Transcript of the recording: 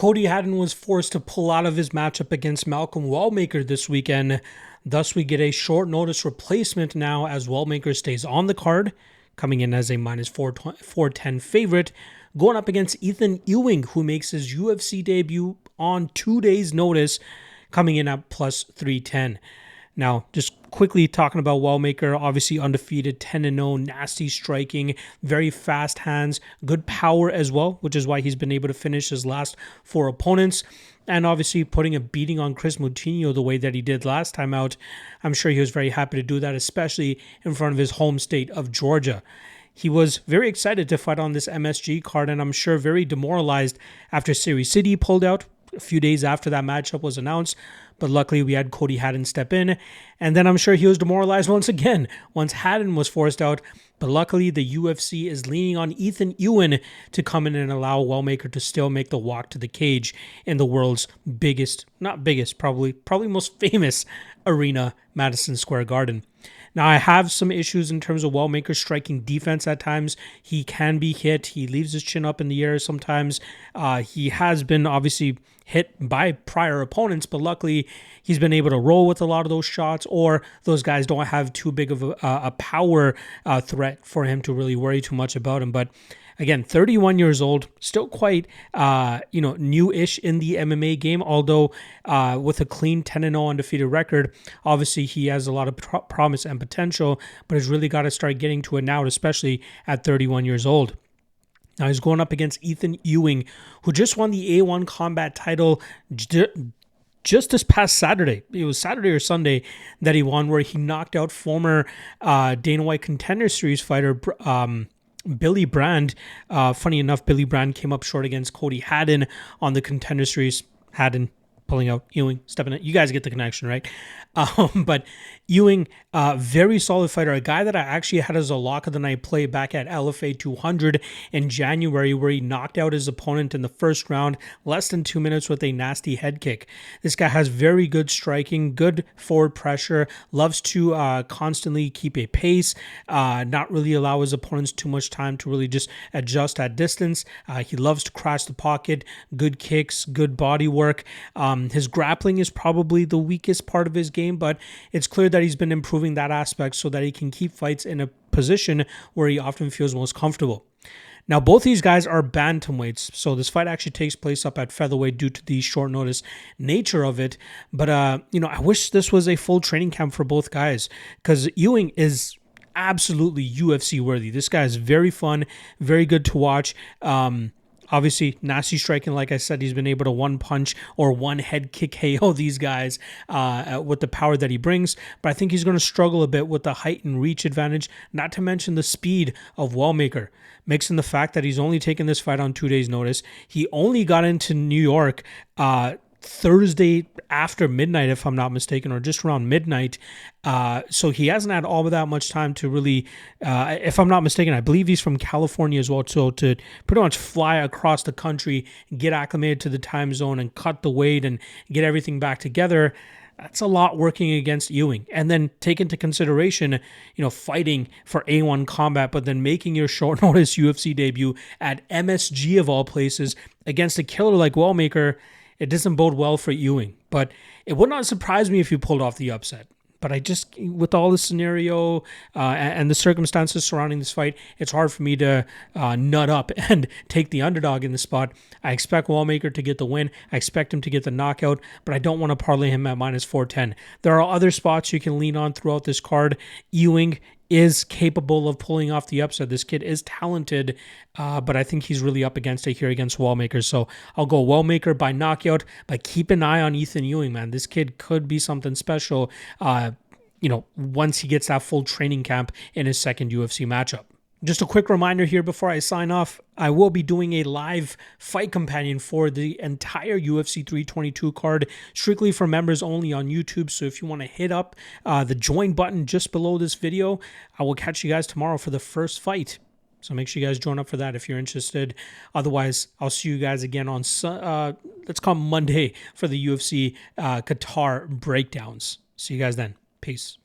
Cody Haddon was forced to pull out of his matchup against Malcolm Wellmaker this weekend. Thus, we get a short notice replacement now as Wellmaker stays on the card, coming in as a minus 410 favorite, going up against Ethan Ewing, who makes his UFC debut on 2 days' notice, coming in at plus 310. Now, just quickly talking about Wellmaker, obviously undefeated, 10-0, nasty striking, very fast hands, good power as well, which is why he's been able to finish his last 4 opponents. And obviously putting a beating on Chris Moutinho the way that he did last time out. I'm sure he was very happy to do that, especially in front of his home state of Georgia. He was very excited to fight on this MSG card, and I'm sure very demoralized after Series City pulled out a few days after that matchup was announced. But luckily, we had Cody Haddon step in. And then I'm sure he was demoralized once again once Haddon was forced out. But luckily, the UFC is leaning on Ethan Ewing to come in and allow Wellmaker to still make the walk to the cage in the world's biggest, not biggest, probably most famous arena, Madison Square Garden. Now, I have some issues in terms of Wellmaker's striking defense at times. He can be hit. He leaves his chin up in the air sometimes. He has been obviously hit by prior opponents, but luckily he's been able to roll with a lot of those shots, or those guys don't have too big of a power threat for him to really worry too much about him. But again, 31 years old, still quite, new-ish in the MMA game, although with a clean 10-0 undefeated record, obviously he has a lot of promise and potential, but has really got to start getting to it now, especially at 31 years old. Now he's going up against Ethan Ewing, who just won the A1 Combat title just this past Saturday. It was Saturday or Sunday that he won, where he knocked out former Dana White Contender Series fighter Billy Brand. Funny enough, Billy Brand came up short against Cody Haddon on the Contender Series. Haddon pulling out, Ewing stepping in. You guys get the connection, right? But Ewing, very solid fighter, a guy that I actually had as a lock of the night play back at LFA 200 in January, where he knocked out his opponent in the first round, less than 2 minutes with a nasty head kick. This guy has very good striking, good forward pressure, loves to constantly keep a pace, not really allow his opponents too much time to really just adjust at distance. He loves to crash the pocket, good kicks, good body work. His grappling is probably the weakest part of his game, but it's clear that he's been improving that aspect so that he can keep fights in a position where he often feels most comfortable. Now, both these guys are bantamweights, so this fight actually takes place up at featherweight due to the short notice nature of it. But, I wish this was a full training camp for both guys, because Ewing is absolutely UFC worthy. This guy is very fun, very good to watch. Obviously, nasty striking, like I said, he's been able to one punch or one head kick KO these guys with the power that he brings. But I think he's going to struggle a bit with the height and reach advantage, not to mention the speed of Wellmaker. Mixing the fact that he's only taken this fight on 2 days' notice. He only got into New York Thursday after midnight, if I'm not mistaken, or just around midnight. So he hasn't had all of that much time to really, if I'm not mistaken, I believe he's from California as well. So to pretty much fly across the country, get acclimated to the time zone and cut the weight and get everything back together, that's a lot working against Ewing. And then take into consideration, fighting for A1 Combat, but then making your short notice UFC debut at MSG of all places against a killer like Wellmaker. It doesn't bode well for Ewing, but it would not surprise me if he pulled off the upset. But with all the scenario and the circumstances surrounding this fight, it's hard for me to nut up and take the underdog in the spot. I expect Wellmaker to get the win. I expect him to get the knockout, but I don't want to parlay him at minus 410. There are other spots you can lean on throughout this card. Ewing is capable of pulling off the upset. This kid is talented, but I think he's really up against it here against Wellmaker. So I'll go Wellmaker by knockout, but keep an eye on Ethan Ewing, man. This kid could be something special, once he gets that full training camp in his second UFC matchup. Just a quick reminder here before I sign off, I will be doing a live fight companion for the entire UFC 322 card, strictly for members only on YouTube. So if you want to hit up the join button just below this video, I will catch you guys tomorrow for the first fight. So make sure you guys join up for that if you're interested. Otherwise, I'll see you guys again on, let's call Monday for the UFC Qatar breakdowns. See you guys then. Peace.